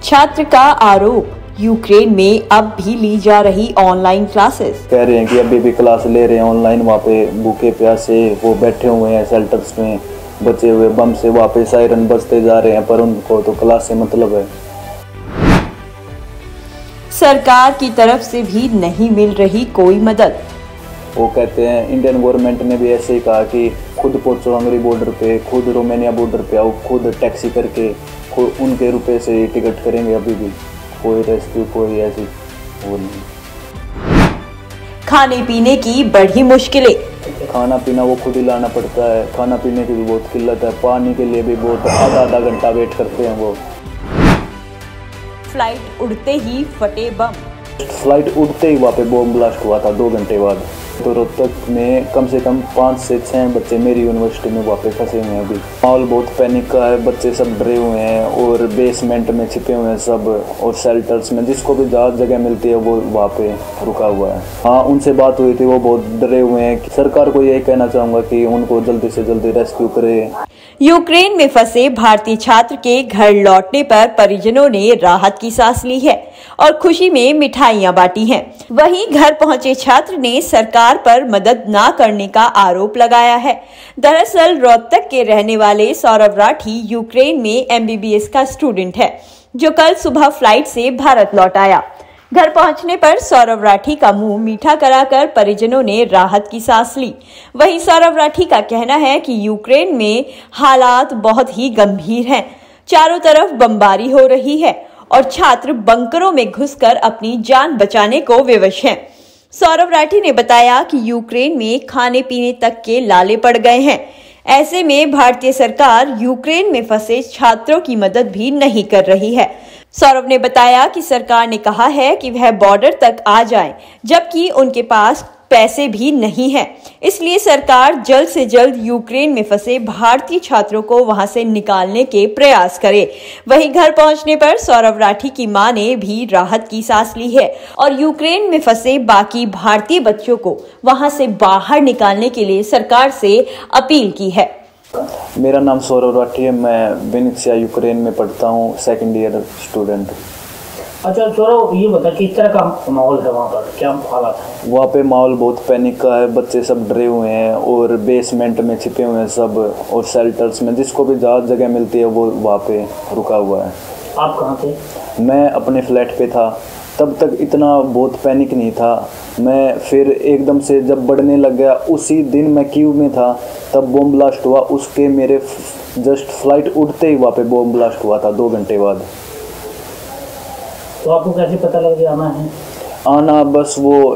छात्र का आरोप, यूक्रेन में अब भी ली जा रही ऑनलाइन क्लासेस। कह रहे हैं कि अभी भी क्लास ले रहे हैं ऑनलाइन, वहाँ पे भूखे प्यासे वो बैठे हुए हैं शेल्टर्स में, बचे हुए बम से वहाँ पे सायरन बजते जा रहे हैं, पर उनको तो क्लास से मतलब है। सरकार की तरफ से भी नहीं मिल रही कोई मदद। वो कहते हैं इंडियन गवर्नमेंट ने भी ऐसे ही कहा कि खुद पहुंचो हंगरी बॉर्डर पे, खुद रोमानिया बॉर्डर पे आओ, खुद टैक्सी करके खुद उनके रुपए से टिकट करेंगे। अभी भी कोई रेस्क्यू कोई ऐसी वो नहीं। खाने पीने की बढ़ी मुश्किलें। खाना पीना वो खुद ही लाना पड़ता है, खाना पीने की भी बहुत किल्लत है, पानी के लिए भी बहुत आधा घंटा वेट करते हैं वो। फ्लाइट उड़ते ही फटे बम। फ्लाइट उड़ते ही वहाँ पे बॉम्ब ब्लास्ट हुआ था 2 घंटे बाद। तो रोहतक में कम से कम 5 से 6 बच्चे मेरी यूनिवर्सिटी में वहाँ पे फंसे हुए हैं। अभी माहौल बहुत पैनिक का है, बच्चे सब डरे हुए हैं और बेसमेंट में छिपे हुए हैं सब, और शेल्टर्स में जिसको भी जहाँ जगह मिलती है वो वहाँ पे रुका हुआ है। हाँ, उनसे बात हुई थी, वो बहुत डरे हुए हैं। सरकार को यही कहना चाहूँगा कि उनको जल्दी से जल्दी रेस्क्यू करे। यूक्रेन में फंसे भारतीय छात्र के घर लौटने पर परिजनों ने राहत की सांस ली है और खुशी में मिठाइयां बांटी हैं। वहीं घर पहुंचे छात्र ने सरकार पर मदद न करने का आरोप लगाया है। दरअसल रोहतक के रहने वाले सौरभ राठी यूक्रेन में MBBS का स्टूडेंट है, जो कल सुबह फ्लाइट से भारत लौट आया। घर पहुंचने पर सौरभ राठी का मुंह मीठा कराकर परिजनों ने राहत की सांस ली। वहीं सौरभ राठी का कहना है कि यूक्रेन में हालात बहुत ही गंभीर हैं। चारों तरफ बमबारी हो रही है और छात्र बंकरों में घुसकर अपनी जान बचाने को विवश हैं। सौरभ राठी ने बताया कि यूक्रेन में खाने पीने तक के लाले पड़ गए हैं। ऐसे में भारतीय सरकार यूक्रेन में फंसे छात्रों की मदद भी नहीं कर रही है। सौरभ ने बताया कि सरकार ने कहा है कि वह बॉर्डर तक आ जाएं, जबकि उनके पास पैसे भी नहीं है। इसलिए सरकार जल्द से जल्द यूक्रेन में फंसे भारतीय छात्रों को वहां से निकालने के प्रयास करे। वहीं घर पहुंचने पर सौरभ राठी की मां ने भी राहत की सांस ली है और यूक्रेन में फंसे बाकी भारतीय बच्चों को वहां से बाहर निकालने के लिए सरकार से अपील की है। मेरा नाम सौरभ राठी है, मैं विनित्सिया यूक्रेन में पढ़ता हूँ, 2nd ईयर स्टूडेंट। अच्छा सौरभ, ये बता किस तरह का माहौल है वहाँ पर, क्या हालात है? वहाँ पे माहौल बहुत पैनिक का है, बच्चे सब डरे हुए हैं और बेसमेंट में छिपे हुए हैं सब, और शेल्टर्स में जिसको भी जहाँ जगह मिलती है वो वहाँ पे रुका हुआ है। आप कहाँ थे? मैं अपने फ्लैट पे था। तब तक इतना बहुत पैनिक नहीं था। मैं फिर एकदम से जब बढ़ने लग गया, उसी दिन मैं कीव में था, तब बॉम्ब ब्लास्ट हुआ। उसके मेरे जस्ट फ्लाइट उड़ते ही वहाँ पे बॉम्ब ब्लास्ट हुआ था 2 घंटे बाद। तो आपको कैसे पता लग गया आना है? आना बस वो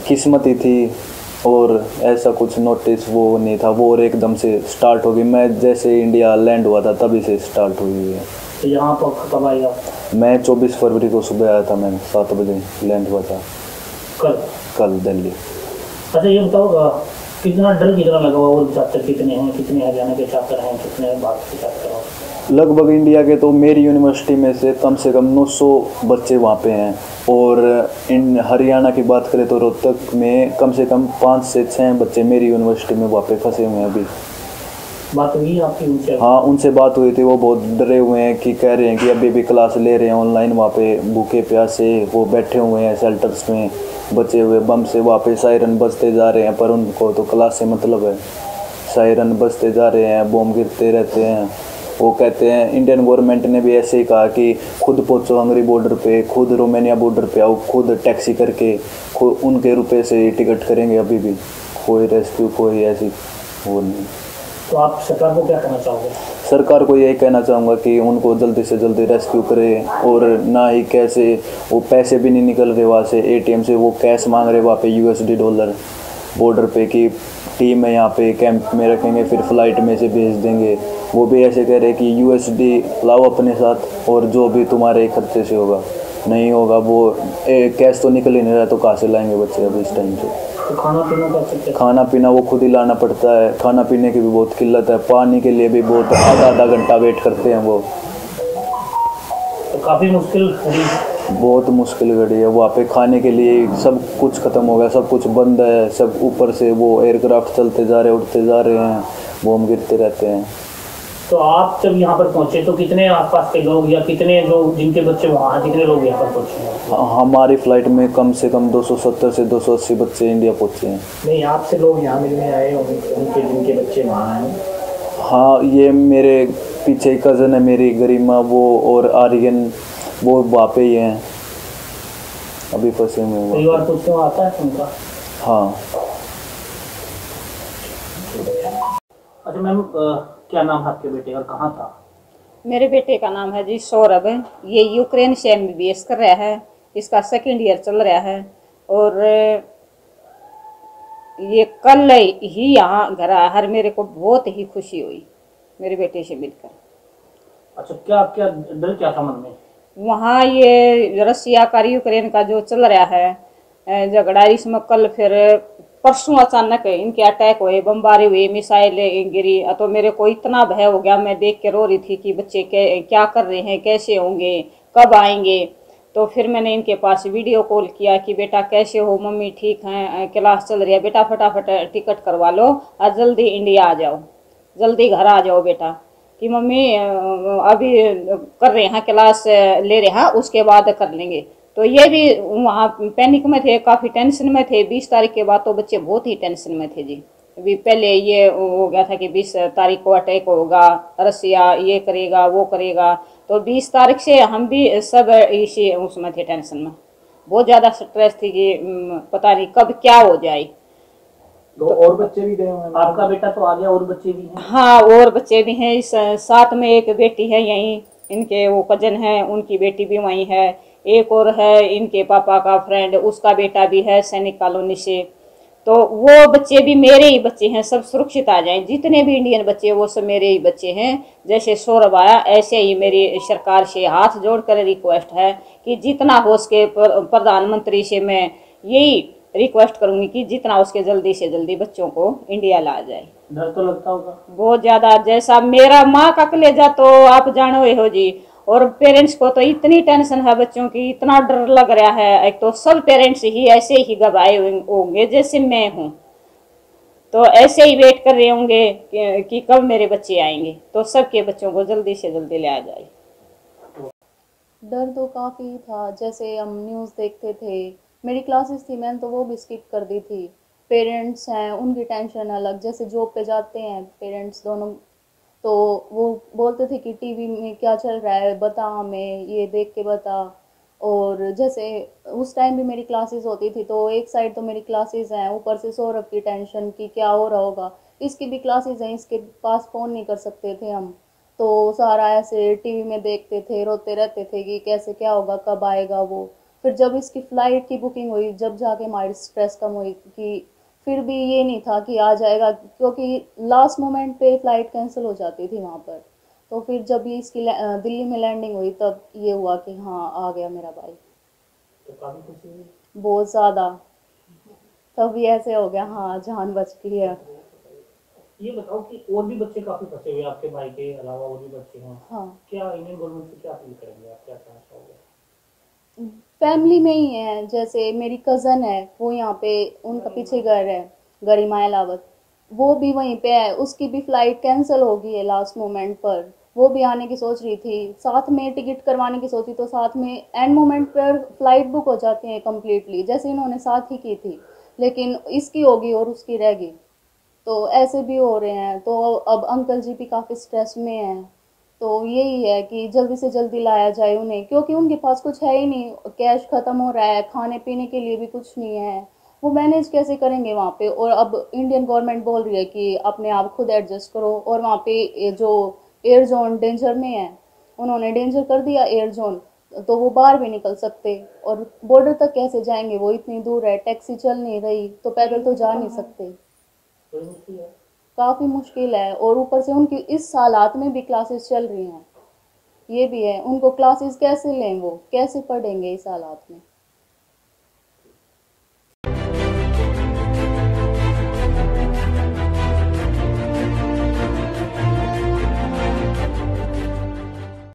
किस्मत ही थी, और ऐसा कुछ नोटिस वो नहीं था, वो और एकदम से स्टार्ट हो गई। मैं जैसे इंडिया लैंड हुआ था तभी से स्टार्ट हुई है। तो यहाँ पर कब आएगा? मैं 24 फरवरी को सुबह आया था, मैं 7 बजे लैंड हुआ था। कल दिल्ली। अच्छा ये बताओ, कितना डर कितना लगा हुआ, और छात्र कितने हैं, कितने हरियाणा के छात्र हैं, कितने भारत के छात्र हैं? लगभग इंडिया के तो मेरी यूनिवर्सिटी में से कम 900 बच्चे वहाँ पे हैं, और इन हरियाणा की बात करें तो रोहतक में कम से कम 5 से 6 बच्चे मेरी यूनिवर्सिटी में वहाँ पे फंसे हुए हैं। अभी बात हुई आपकी उनसे? हाँ, उनसे बात हुई थी। वो बहुत डरे हुए हैं कि कह रहे हैं कि अभी भी क्लास ले रहे हैं ऑनलाइन, वहाँ पे भूखे प्यासे वो बैठे हुए हैं शेल्टर्स में, बचे हुए बम से वहाँ पे सायरन बजते जा रहे हैं, पर उनको तो क्लास से मतलब है। सायरन बजते जा रहे हैं, बॉम्ब गिरते रहते हैं। वो कहते हैं इंडियन गवर्नमेंट ने भी ऐसे ही कहा कि खुद पहुंचो हंगरी बॉर्डर पे, खुद रोमानिया बॉर्डर पे आओ, खुद टैक्सी करके खुद उनके रुपए से टिकट करेंगे। अभी भी कोई रेस्क्यू कोई ऐसी वो नहीं। तो आप सरकार को क्या कहना चाहोगे? सरकार को यही कहना चाहूँगा कि उनको जल्दी से जल्दी रेस्क्यू करे, और ना ही कैसे वो पैसे भी नहीं निकल रहे वहाँ से ATM से, वो कैश मांग रहे वहाँ पे USD डॉलर बॉर्डर पे की टीम है यहाँ पे कैंप में रखेंगे, फिर फ्लाइट में से भेज देंगे। वो भी ऐसे कह रहे कि USD लाओ अपने साथ, और जो भी तुम्हारे खर्चे से होगा नहीं होगा वो कैश तो निकल ही नहीं रहा, तो कहाँ से लाएंगे बच्चे अभी इस टाइम से? तो खाना पीना वो खुद ही लाना पड़ता है, खाना पीने की भी बहुत किल्लत है, पानी के लिए भी बहुत आधा घंटा वेट करते हैं वो। तो काफ़ी मुश्किल घड़ी, बहुत मुश्किल घड़ी है। वहाँ पे खाने के लिए सब कुछ ख़त्म हो गया, सब कुछ बंद है, सब ऊपर से वो एयरक्राफ्ट चलते जा रहे हैं, उड़ते जा रहे हैं, बॉम्ब गिरते रहते हैं। तो आप जब यहाँ पर पहुँचे तो कितने आसपास के लोग या कितने जो जिनके बच्चे वहाँ हैं कितने लोग यहाँ पर पहुँचे? हमारी फ्लाइट में कम से कम 270 से 280 बच्चे इंडिया पहुँचे हैं। नहीं, आपसे लोग यहाँ मिलने आए उनके जिनके बच्चे वहाँ हैं? हाँ, ये मेरे पीछे कज़न है मेरी गरिमा, वो और आर्यन, वो वहाँ पे ही हैं, अभी फंसे हुए हैं। परिवार पूछते हुए आता है उनका? हाँ। अच्छा मैम, क्या नाम है आपके बेटे और कहाँ था? मेरे बेटे का नाम है जी सौरभ। ये यूक्रेन से MBBS कर रहा है, इसका 2nd ईयर चल रहा है। और ये कल ही यहाँ घर आया है, मेरे को बहुत ही खुशी हुई मेरे बेटे से मिलकर। अच्छा, क्या क्या डर क्या था मन में? वहाँ ये रसिया का यूक्रेन का जो चल रहा है झगड़ा, इसमें कल फिर परसों अचानक इनके अटैक हुए, बमबारी हुई, मिसाइल गिरी। तो मेरे को इतना भय हो गया, मैं देख के रो रही थी कि बच्चे क्या कर रहे हैं, कैसे होंगे, कब आएंगे। तो फिर मैंने इनके पास वीडियो कॉल किया कि बेटा कैसे हो, मम्मी ठीक हैं, क्लास चल रही है, बेटा फटाफट टिकट करवा लो और जल्दी इंडिया आ जाओ, जल्दी घर आ जाओ बेटा, कि मम्मी अभी कर रहे हैं क्लास ले रहे हैं, उसके बाद कर लेंगे। तो ये भी वहाँ पैनिक में थे, काफ़ी टेंशन में थे। 20 तारीख के बाद तो बच्चे बहुत ही टेंशन में थे जी। अभी पहले ये हो गया था कि 20 तारीख को अटैक होगा, रसिया ये करेगा वो करेगा। तो 20 तारीख से हम भी सब इसी उसमें थे, टेंशन में, बहुत ज़्यादा स्ट्रेस थी कि पता नहीं कब क्या हो जाए। तो और बच्चे भी गए हैं? आपका बेटा तो आ गया, और बच्चे भी हैं? हाँ, और बच्चे भी हैं। इस साथ में एक बेटी है यहीं, इनके वो कजन हैं, उनकी बेटी भी वहीं है। एक और है इनके पापा का फ्रेंड, उसका बेटा भी है सैनिक कॉलोनी से। तो वो बच्चे भी मेरे ही बच्चे हैं, सब सुरक्षित आ जाएं। जितने भी इंडियन बच्चे वो सब मेरे ही बच्चे हैं। जैसे सौरभ आया, ऐसे ही मेरी सरकार से हाथ जोड़कर रिक्वेस्ट है कि जितना हो सके प्रधानमंत्री से मैं यही रिक्वेस्ट करूंगी कि जितना उसके जल्दी से जल्दी बच्चों को इंडिया ला जाए। डर तो लगता होगा बहुत ज्यादा, जैसा मेरा माँ का कलेजा तो आप जानो ही हो जी। और पेरेंट्स को तो इतनी टेंशन है बच्चों की, इतना डर लग रहा है। एक तो सब पेरेंट्स ही ऐसे ही घबराए होंगे जैसे मैं हूँ, तो ऐसे ही वेट कर रहे होंगे कि कब मेरे बच्चे आएंगे, तो सबके बच्चों को जल्दी से जल्दी ले आ जाए। डर तो काफ़ी था। जैसे हम न्यूज़ देखते थे, मेरी क्लासेस थी, मैंने तो वो भी स्किप कर दी थी। पेरेंट्स हैं, उनकी टेंशन अलग। जैसे जॉब पे जाते हैं पेरेंट्स दोनों, तो वो बोलते थे कि टीवी में क्या चल रहा है बता हमें, ये देख के बता। और जैसे उस टाइम भी मेरी क्लासेस होती थी, तो एक साइड तो मेरी क्लासेस हैं, ऊपर से सौरभ की टेंशन कि क्या हो रहा होगा, इसकी भी क्लासेस हैं, इसके पास फ़ोन नहीं कर सकते थे हम। तो सारा ऐसे टीवी में देखते थे, रोते रहते थे कि कैसे क्या होगा, कब आएगा वो। फिर जब इसकी फ़्लाइट की बुकिंग हुई, जब जाके हमारी स्ट्रेस कम हुई कि फिर भी ये नहीं था कि आ जाएगा, क्योंकि लास्ट मोमेंट पे फ़्लाइट कैंसिल हो जाती थी वहाँ पर। तो फिर जब ये इसकी दिल्ली में लैंडिंग हुई, तब ये हुआ कि हाँ आ गया मेरा भाई। तो काफी खुशी हुई? बहुत ज़्यादा। तब भी ऐसे हो गया हाँ जान बच गई है। ये बताओ कि और भी बच्चे काफी फंसे हुए आपके भाई के अलावा, और भी बच्चे हैं? हाँ, क्या इंडियन गवर्नमेंट से क्या अपील करेंगे आप, क्या कहना चाहोगे? फैमिली में ही है। जैसे मेरी कज़न है, वो यहाँ पे, उनका पीछे घर है, गरिमा अलावत, वो भी वहीं पे है। उसकी भी फ़्लाइट कैंसिल हो गई है लास्ट मोमेंट पर। वो भी आने की सोच रही थी, साथ में टिकट करवाने की सोची, तो साथ में एंड मोमेंट पर फ़्लाइट बुक हो जाती है कम्प्लीटली, जैसे इन्होंने साथ ही की थी, लेकिन इसकी होगी और उसकी रह गई। तो ऐसे भी हो रहे हैं। तो अब अंकल जी भी काफ़ी स्ट्रेस में हैं। तो यही है कि जल्दी से जल्दी लाया जाए उन्हें, क्योंकि उनके पास कुछ है ही नहीं, कैश ख़त्म हो रहा है, खाने पीने के लिए भी कुछ नहीं है, वो मैनेज कैसे करेंगे वहाँ पे। और अब इंडियन गवर्नमेंट बोल रही है कि अपने आप खुद एडजस्ट करो, और वहाँ पे जो एयर जोन डेंजर में है, उन्होंने डेंजर कर दिया एयर जोन, तो वो बाहर भी निकल सकते। और बॉर्डर तक कैसे जाएंगे, वो इतनी दूर है, टैक्सी चल नहीं रही, तो पैदल तो जा नहीं सकते। कोई मुश्किल है? काफ़ी मुश्किल है। और ऊपर से उनकी इस हालात में भी क्लासेस चल रही हैं, ये भी है। उनको क्लासेस कैसे लें, वो कैसे पढ़ेंगे इस हालात में।